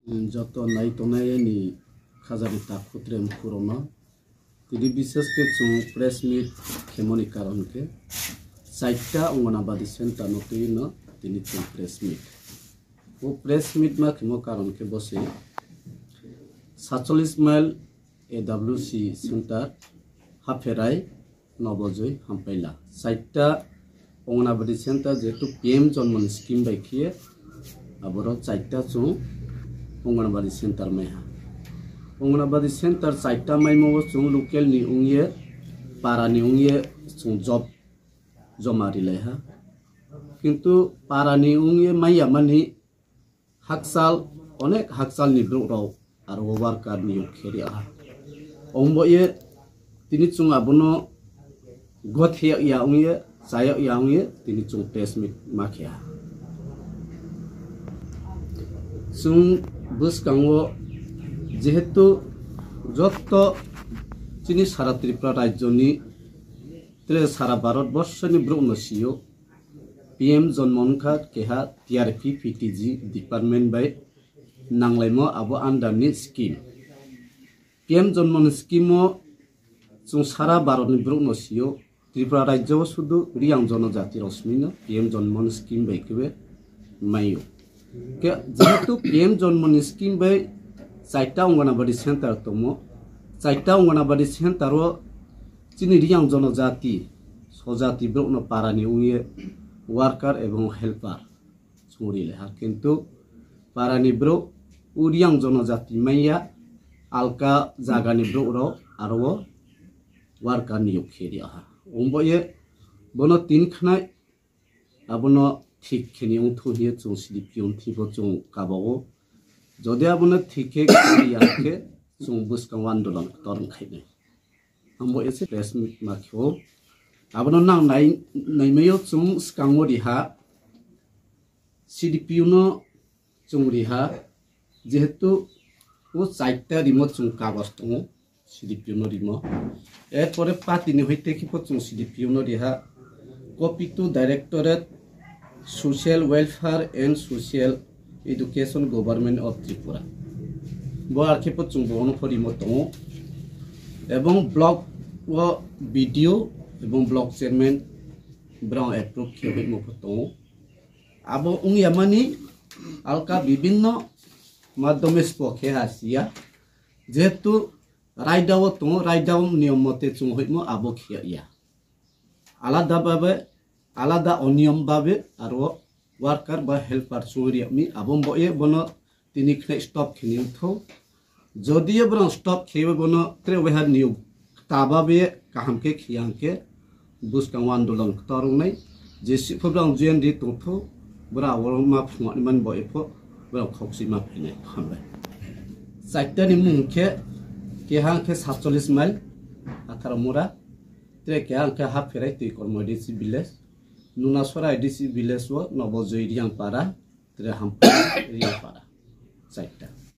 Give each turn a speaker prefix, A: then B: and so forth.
A: যত নাই Tonai ni khajari ta khutrem purona tidi বিশেষ ke chung press meet khemoni karon ke saita onganabadi center notui no tini chung press meet o press meet ma khemo karon ke bose 47 mile AWC center haferai nobojoi hampaila saita onganabadi center jetu PM jonmon scheme bai khie aboro saita chung Onganabadi center meha. Onganabadi center saita mai mo chung local ni ungye para ni ungye chung job jomari leha. Kintu para ni ungye mai amani haksal onek haksal ni bro ro aro worker ni kheri aha. Ombo ye tini chung abono got ya ungye saya ya ungye tini chung test mit makhya. Chung buskango jehetu jotto chini sara Tripura rajyoni tre sara bharatborshoni brunosiyo PM jonmonkha keha TRP PTG department by nanglaimo abo underni scheme PM jonmon scheme chung sara bharatni brunosiyo Tripura rajyo sudu riyang jonojati rosmino PM jonmon scheme by kebe mayo যেহেতু PM জন্মনি scheme by চাইটা অঙ্গনাবাড়ি centre তমো চাইটা অঙ্গনাবাড়ি সেন্টারও চিনি রিয়াং জনজাতি সজাতি ব্রগ্ন পারানি উইয়ে worker এবং helper চুরি লেহা কিন্তু পারানি bro উরিয়াং জনজাতি মাইয়া আলকা জাগানি ব্রো আরো ওয়ার্কার নিয়োগ খেয়ে আহা অম্বয়ে বনো তিনখানায় আবনো ঠিক খেনি উঠুহিয়ে চুং সিডিপিউন থিবো চুং কাবাও যদি আবনো ঠিকে ইয়াকে চুং বুসকাং আন্দোলন তরং খাইনে আমবো এসে প্রেস মিট মাখিও আবনো নাং নাইমেও চুং স্কাংও রিহা সিডিপিউনো চুং রিহা যেহেতু ও চাইটা রিমো চুং কাগজ দङ সিডিপিউনো রিমো এরপরে পাতিনি হইতে কিপো চুং সিডিপিউনো রিহা copy to directorate Social Welfare and Social Education Government of Tripura bo arkepo chungbono porimo tongo ebong block o video ebong block chairman brown approve khebe mo tongo abo ungyamani alka bibinno madhyome spokhe hasia jehetu raidao tongo raidao niyom mote chunghoimo abo khia alada babe আলাদা অনিয়ম ভাবে আর worker বা helper চুরিয়ামি আবম বয়ে বন তিনি stop খিনি উঠো যদিও বরং স্টপ খেয়ে বন ত্রে ওহার নিয়োগ তাবাবে কাহামকে খিয়াংকে বুসকাং আন্দোলন তরংনাই যে সিফব্রাং জেন দি তথো বরা ওরমা ফুমানিমান বয়েফো বরা খকসিমা ফেনে হামবাই চাইটানি মুখে কেহাংকে 47 মাইল আথার মোরা ত্রে কেহাংকে হাফ ফেরাই তুই কর্মডিসি village Nunaswara IDC village wo Nobojoi Riang Para, Tre Hampara Riang Para, Saita.